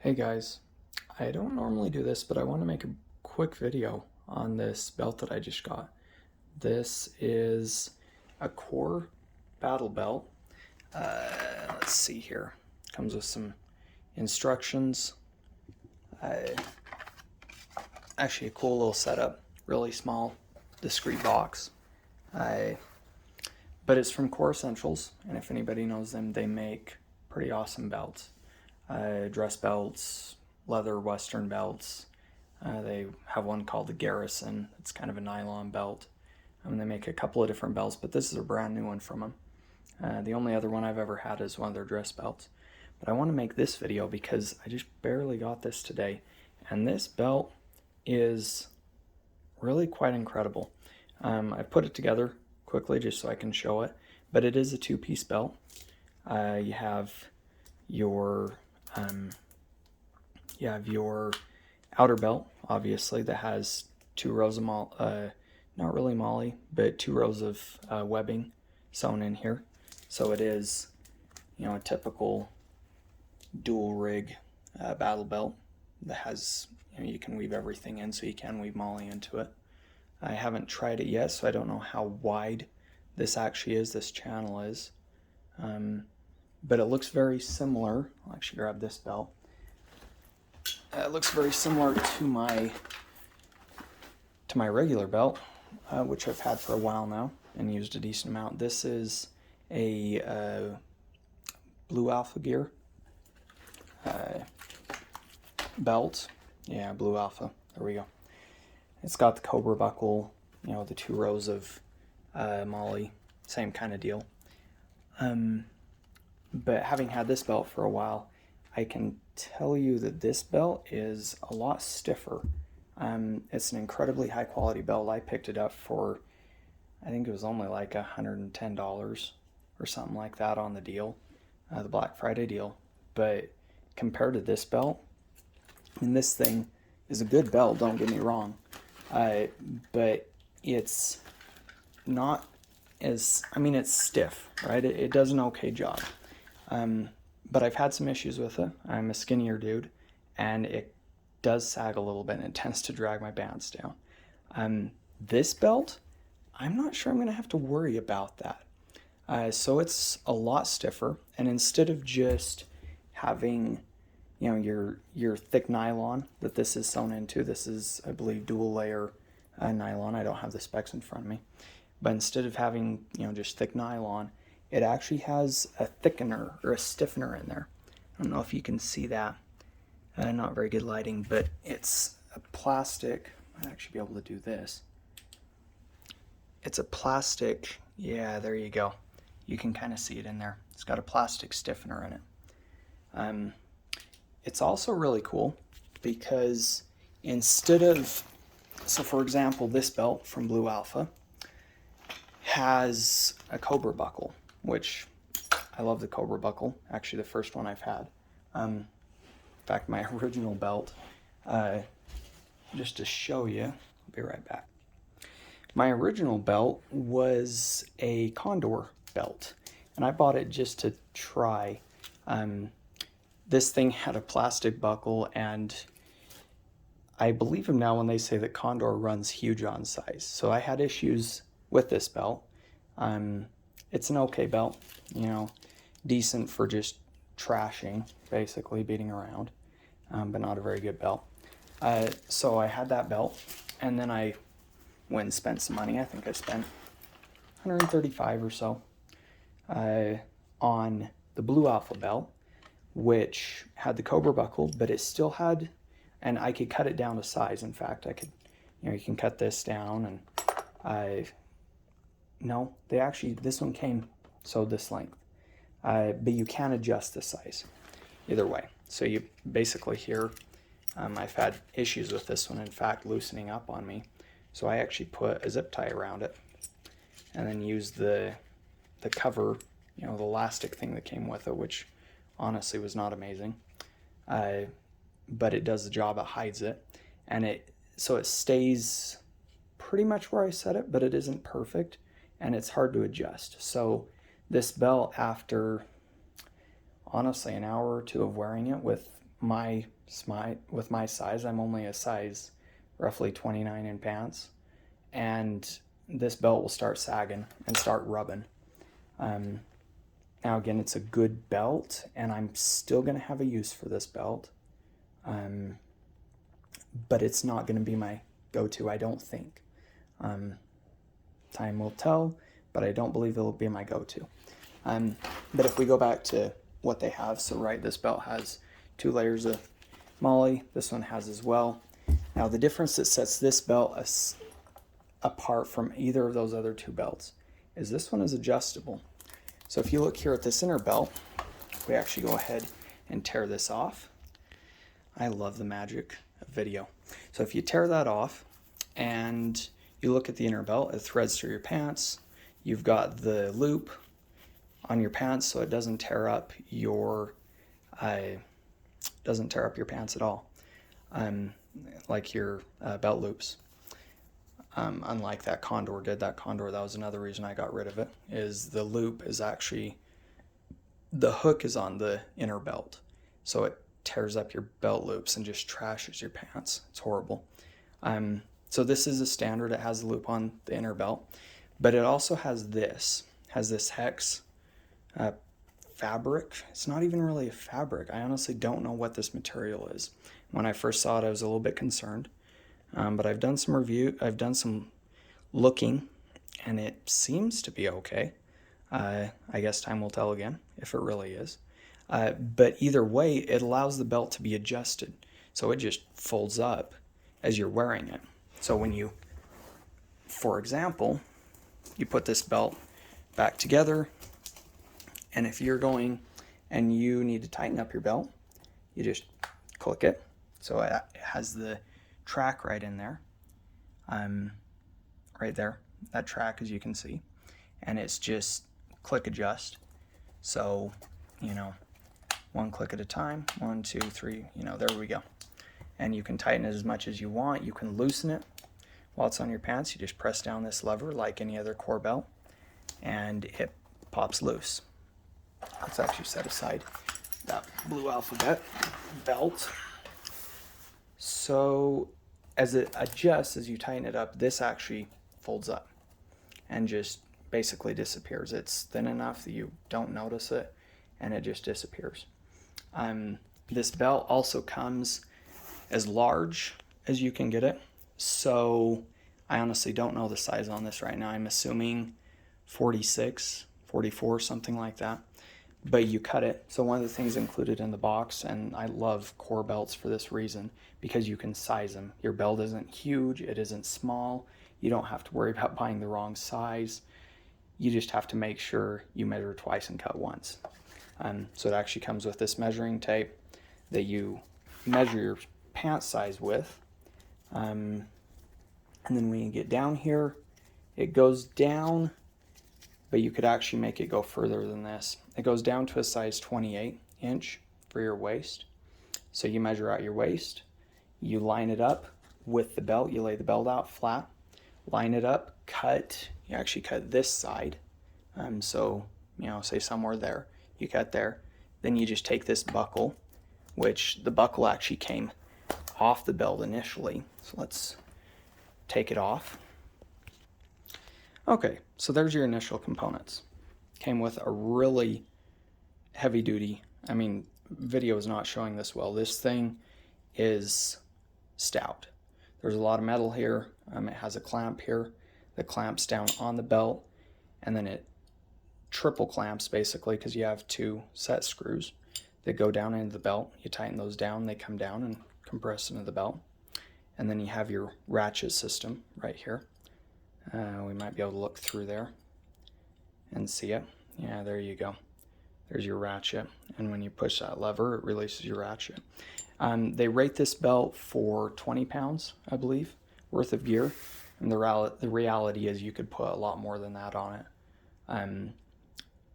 Hey guys, I don't normally do this, but I want to make a quick video on this belt that I just got. This is a core battle belt. Let's see here. Comes with some instructions. Actually a cool little setup. Really small, discreet box. But it's from Core Essentials, and if anybody knows them, they make pretty awesome belts. Dress belts, leather western belts. They have one called the Garrison. It's kind of a nylon belt. They make a couple of different belts, but this is a brand new one from them. The only other one I've ever had is one of their dress belts. But I want to make this video because I just barely got this today, and this belt is really quite incredible. I put it together quickly just so I can show it, but it is a two-piece belt. You have your outer belt, obviously, that has two rows of not really molly, but two rows of webbing sewn in here. So it is, a typical dual rig battle belt that has, you can weave everything in, so you can weave molly into it. I haven't tried it yet, so I don't know how wide this actually is, this channel is. But it looks very similar. I'll actually grab this belt. It looks very similar to my regular belt, which I've had for a while now and used a decent amount. This is a Blue Alpha Gear belt. Yeah, Blue Alpha. There we go. It's got the Cobra buckle, the two rows of molly, same kind of deal. But having had this belt for a while, I can tell you that this belt is a lot stiffer. It's an incredibly high quality belt. I picked it up for, I think it was only like $110 or something like that on the deal, the Black Friday deal. But compared to this belt, this thing is a good belt, don't get me wrong. But it's not as, it's stiff, right? It does an okay job. But I've had some issues with it. I'm a skinnier dude, and it does sag a little bit, and it tends to drag my bands down. This belt, I'm not sure I'm going to have to worry about that. So it's a lot stiffer, and instead of just having, your thick nylon that this is sewn into, this is, I believe, dual layer nylon. I don't have the specs in front of me. But instead of having, just thick nylon, it actually has a thickener or a stiffener in there. I don't know if you can see that. Not very good lighting, but it's a plastic. I'd actually be able to do this. It's a plastic, yeah, there you go. You can kind of see it in there. It's got a plastic stiffener in it. It's also really cool because instead of, so for example, this belt from Blue Alpha has a Cobra buckle, which I love the Cobra buckle, actually the first one I've had. In fact, my original belt, just to show you, I'll be right back. My original belt was a Condor belt, and I bought it just to try. This thing had a plastic buckle, and I believe them now when they say that Condor runs huge on size. So I had issues with this belt. It's an okay belt, decent for just trashing, basically beating around, but not a very good belt. So I had that belt, and then I went and spent some money. I think I spent $135 or so on the Blue Alpha belt, which had the Cobra buckle, but it still had, and I could cut it down to size. In fact, I could, you can cut this down, and no, they actually, this one came this length, but you can adjust the size either way. So you basically here, I've had issues with this one, in fact, loosening up on me. So I actually put a zip tie around it and then used the cover, the elastic thing that came with it, which honestly was not amazing. But it does the job, it hides it. And so it stays pretty much where I set it, but it isn't perfect, and it's hard to adjust. So this belt, after honestly an hour or two of wearing it with with my size, I'm only a size roughly 29 in pants, and this belt will start sagging and start rubbing. Now again, it's a good belt, and I'm still going to have a use for this belt, but it's not going to be my go-to, I don't think. Time will tell, but I don't believe it'll be my go-to. But if we go back to what they have, so right, this belt has 2 layers of molle. This one has as well. Now the difference that sets this belt apart from either of those other 2 belts is this one is adjustable. So if you look here at this inner belt, we actually go ahead and tear this off. I love the magic of video. So if you tear that off and you look at the inner belt, it threads through your pants. You've got the loop on your pants so it doesn't tear up your pants at all, like your belt loops. Unlike that Condor did. That was another reason I got rid of it, is the loop is actually, the hook is on the inner belt, so it tears up your belt loops and just trashes your pants. It's horrible. So this is a standard. It has the loop on the inner belt, but it also has this hex fabric. It's not even really a fabric. I honestly don't know what this material is. When I first saw it, I was a little bit concerned, but I've done some looking, and it seems to be okay. I guess time will tell again if it really is. But either way, it allows the belt to be adjusted, so it just folds up as you're wearing it. So when you, for example, you put this belt back together, and if you're going and you need to tighten up your belt, you just click it. So it has the track right in there, right there, that track, as you can see, and it's just click adjust. So, 1 click at a time, 1, 2, 3, there we go. And you can tighten it as much as you want. You can loosen it while it's on your pants. You just press down this lever like any other core belt, and it pops loose. Let's actually set aside that blue alphabet belt. So as it adjusts, as you tighten it up, this actually folds up and just basically disappears. It's thin enough that you don't notice it, and it just disappears. This belt also comes as large as you can get it. So I honestly don't know the size on this right now. I'm assuming 46, 44, something like that. But you cut it. So one of the things included in the box, and I love core belts for this reason, because you can size them. Your belt isn't huge, it isn't small. You don't have to worry about buying the wrong size. You just have to make sure you measure twice and cut once. So it actually comes with this measuring tape that you measure your pant size with. And then when you get down here, it goes down, but you could actually make it go further than this. It goes down to a size 28 inch for your waist. So you measure out your waist, you line it up with the belt, you lay the belt out flat, line it up, you actually cut this side. So, say somewhere there, you cut there. Then you just take this buckle, which the buckle actually came off the belt initially. So let's take it off. Okay, so there's your initial components. Came with a really heavy duty, video is not showing this well. This thing is stout. There's a lot of metal here. It has a clamp here that clamps down on the belt, and then it triple clamps basically, because you have 2 set screws that go down into the belt. You tighten those down, they come down and compress into the belt. And then you have your ratchet system right here. We might be able to look through there and see it. Yeah, there you go. There's your ratchet. And when you push that lever, it releases your ratchet. They rate this belt for 20 pounds, I believe, worth of gear. And the reality is you could put a lot more than that on it.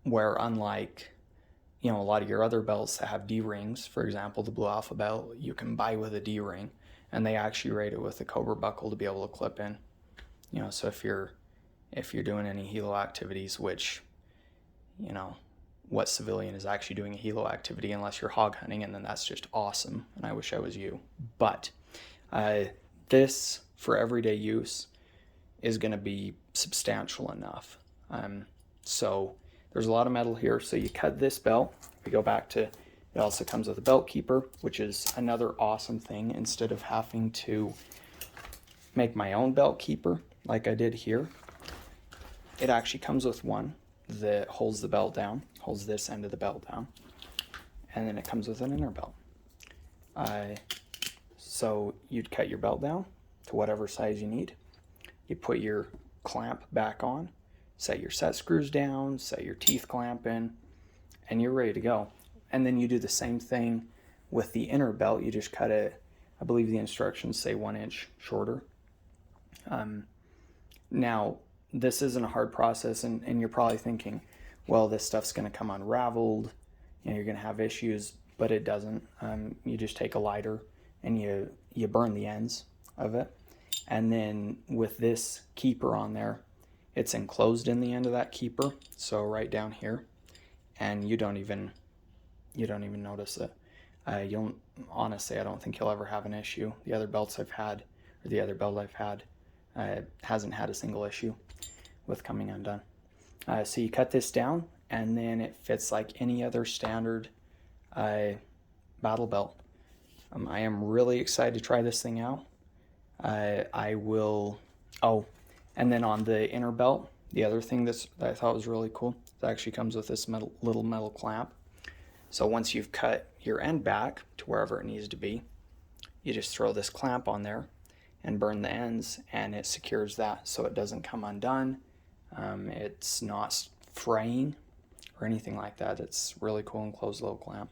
Where unlike, a lot of your other belts that have D-rings, for example, the Blue Alpha belt, you can buy with a D-ring, and they actually rate it with a Cobra buckle to be able to clip in. So if you're doing any helo activities, which, what civilian is actually doing a helo activity unless you're hog hunting, and then that's just awesome, and I wish I was you. But this, for everyday use, is going to be substantial enough. So there's a lot of metal here, so you cut this belt. We go back to, it also comes with a belt keeper, which is another awesome thing. Instead of having to make my own belt keeper like I did here, it actually comes with one that holds the belt down, holds this end of the belt down, and then it comes with an inner belt. So you'd cut your belt down to whatever size you need. You put your clamp back on, set your set screws down, set your teeth clamp in, and you're ready to go. And then you do the same thing with the inner belt. You just cut it, I believe the instructions say 1 inch shorter. Now, this isn't a hard process, and you're probably thinking, well, this stuff's going to come unraveled, you're going to have issues, but it doesn't. You just take a lighter and you burn the ends of it. And then with this keeper on there, it's enclosed in the end of that keeper, so right down here, and you don't even notice it. Honestly, I don't think you'll ever have an issue. The other belts I've had, or the other belt I've had, hasn't had a single issue with coming undone. So you cut this down, and then it fits like any other standard battle belt. I am really excited to try this thing out. I will. Oh, and then on the inner belt, the other thing that I thought was really cool, it actually comes with this little metal clamp. So once you've cut your end back to wherever it needs to be, you just throw this clamp on there and burn the ends, and it secures that so it doesn't come undone. It's not fraying or anything like that. It's really cool and closed little clamp.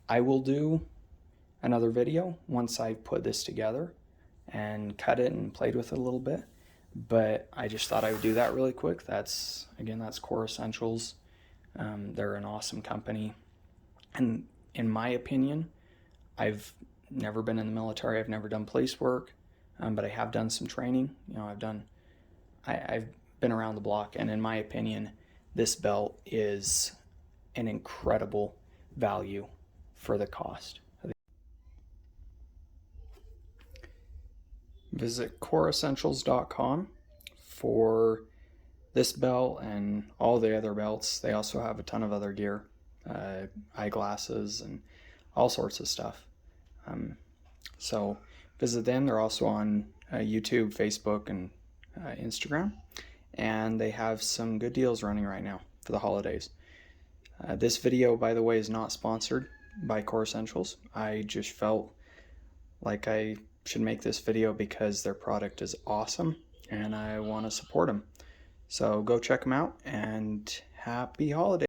I will do another video once I put this together and cut it and played with it a little bit, but I just thought I would do that really quick. That's Core Essentials. They're an awesome company, and in my opinion, I've never been in the military, I've never done police work, but I have done some training. I've been around the block, and in my opinion, this belt is an incredible value for the cost. Visit coreessentials.com for this belt and all the other belts. They also have a ton of other gear, eyeglasses and all sorts of stuff. So visit them. They're also on YouTube, Facebook, and Instagram, and they have some good deals running right now for the holidays. This video, by the way, is not sponsored by Core Essentials. I just felt like I should make this video because their product is awesome and I want to support them. So go check them out, and happy holidays.